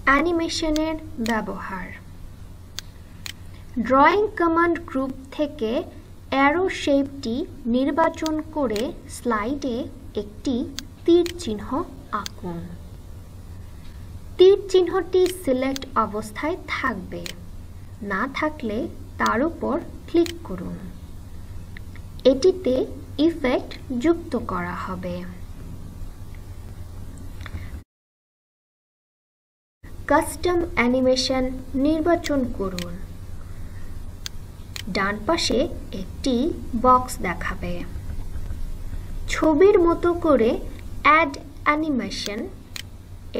অ্যানিমেশনের ব্যবহার। Drawing command group থেকে arrow শেপটি নির্বাচন করে স্লাইডে একটি তীর চিহ্ন আঁকুন। তীর চিহ্নটি সিলেক্ট অবস্থায় থাকবে, না থাকলে তার উপর ক্লিক করুন। এটিতে ইফেক্ট যুক্ত করা হবে। কাস্টম অ্যানিমেশন নির্বাচন করুন। ডান পাশে একটি বক্স দেখাবে। ছবির মতো করে অ্যাড অ্যানিমেশন,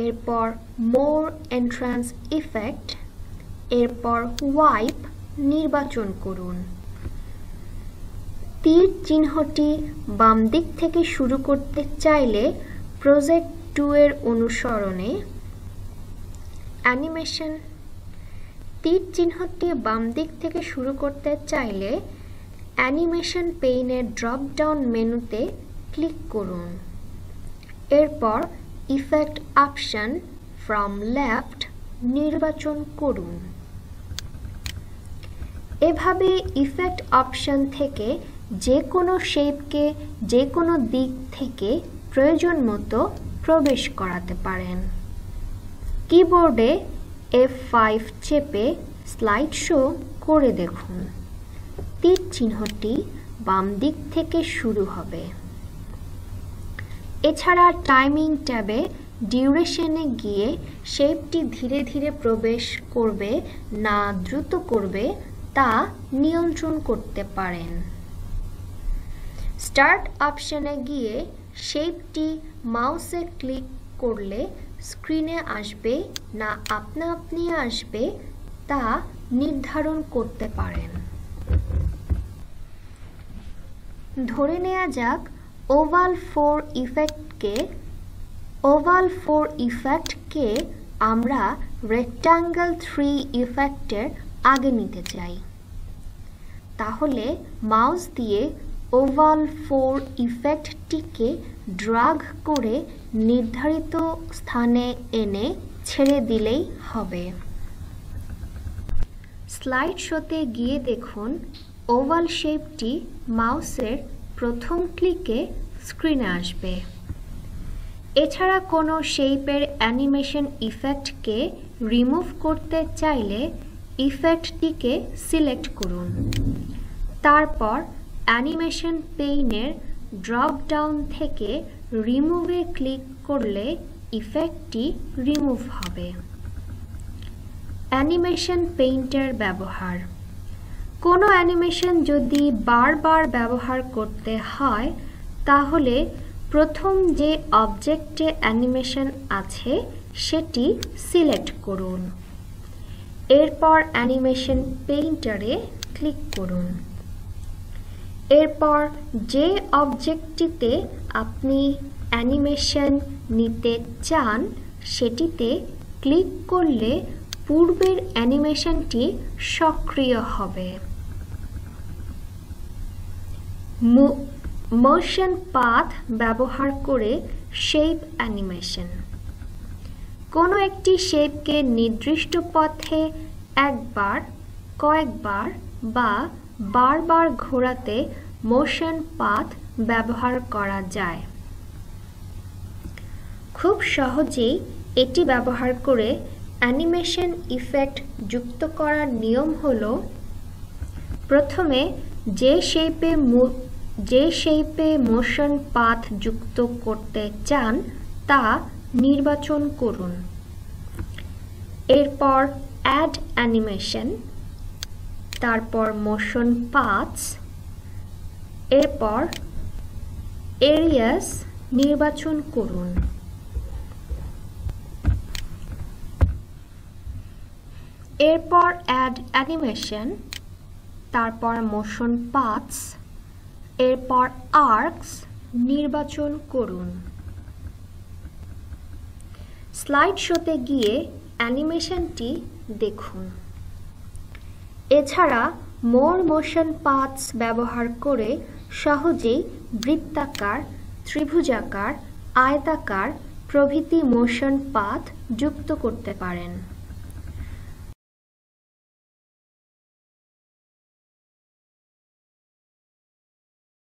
এরপর মোর এন্ট্রান্স ইফেক্ট, এরপর ওয়াইপ নির্বাচন করুন। তীর চিহ্নটি বাম দিক থেকে শুরু করতে চাইলে প্রজেক্ট 2 এর অনুসরণে অ্যানিমেশন, তীর চিহ্নটি বাম দিক থেকে শুরু করতে চাইলে অ্যানিমেশন পেইনের ড্রপ ডাউন মেনুতে ক্লিক করুন। এরপর ইফেক্ট অপশন ফ্রম লেফট নির্বাচন করুন। এভাবে ইফেক্ট অপশন থেকে যে কোনো শেপকে যে কোনো দিক থেকে প্রয়োজন মতো প্রবেশ করাতে পারেন। কিবোর্ডে F5 চেপে স্লাইড শো করে দেখুন। তীর চিহ্নটি বাম দিক থেকে শুরু হবে। এছাড়া টাইমিং ট্যাবে ডিউরেশনে গিয়ে শেপটি ধীরে ধীরে প্রবেশ করবে না দ্রুত করবে তা নিয়ন্ত্রণ করতে পারেন। স্টার্ট অপশনে গিয়ে শেপটি মাউসে ক্লিক করলে স্ক্রিনে আসবে না আপনা আপনি আসবে তা নির্ধারণ করতে পারেন। ধরে নেওয়া যাক ওভাল 4 ইফেক্টকে আমরা রেক্ট্যাঙ্গল 3 ইফেক্টের আগে নিতে চাই। তাহলে মাউস দিয়ে ওভাল 4 ইফেক্টটিকে ড্র্যাগ করে নির্ধারিত স্থানে এনে ছেড়ে দিলেই হবে। স্লাইড শোতে গিয়ে দেখুন ওভাল শেপটি মাউসের প্রথম ক্লিকে স্ক্রিনে আসবে। এছাড়া কোনো শেপের অ্যানিমেশন ইফেক্টকে রিমুভ করতে চাইলে ইফেক্টটিকে সিলেক্ট করুন। তারপর অ্যানিমেশন পেইনের ড্রপ ডাউন থেকে রিমুভে ক্লিক করলে ইফেক্টটি রিমুভ হবে। অ্যানিমেশন পেইন্টের ব্যবহার। কোনো অ্যানিমেশন যদি বারবার ব্যবহার করতে হয় তাহলে প্রথম যে অবজেক্টে অ্যানিমেশন আছে সেটি সিলেক্ট করুন। এরপর অ্যানিমেশন পেইন্টারে ক্লিক করুন। এরপর যে অবজেক্টটিতে আপনি অ্যানিমেশন নিতে চান সেটিতে ক্লিক করলে পূর্বের অ্যানিমেশনটি সক্রিয় হবে। মোশন পাথ ব্যবহার করে শেপ অ্যানিমেশন। কোনো একটি শেপকে নির্দিষ্ট পথে একবার, কয়েকবার বা বারবার ঘোরাতে মোশন পাথ ব্যবহার করা যায়। খুব সহজেই এটি ব্যবহার করে অ্যানিমেশন ইফেক্ট যুক্ত করার নিয়ম হলো, প্রথমে যে শেপে মোশন পাথ যুক্ত করতে চান তা নির্বাচন করুন। এরপর অ্যাড অ্যানিমেশন, তারপর মোশন পাথস, এরপর এরিয়াস নির্বাচন করুন। এরপর অ্যাড অ্যানিমেশন, তারপর মোশন পাথস, এরপর আর্কস নির্বাচন করুন। স্লাইড শোতে গিয়ে অ্যানিমেশনটি দেখুন। এছাড়া মোর মোশন পাথস ব্যবহার করে সহজেই বৃত্তাকার, ত্রিভুজাকার, আয়তাকার, প্রভৃতি মোশন পাথ যুক্ত করতে পারেন।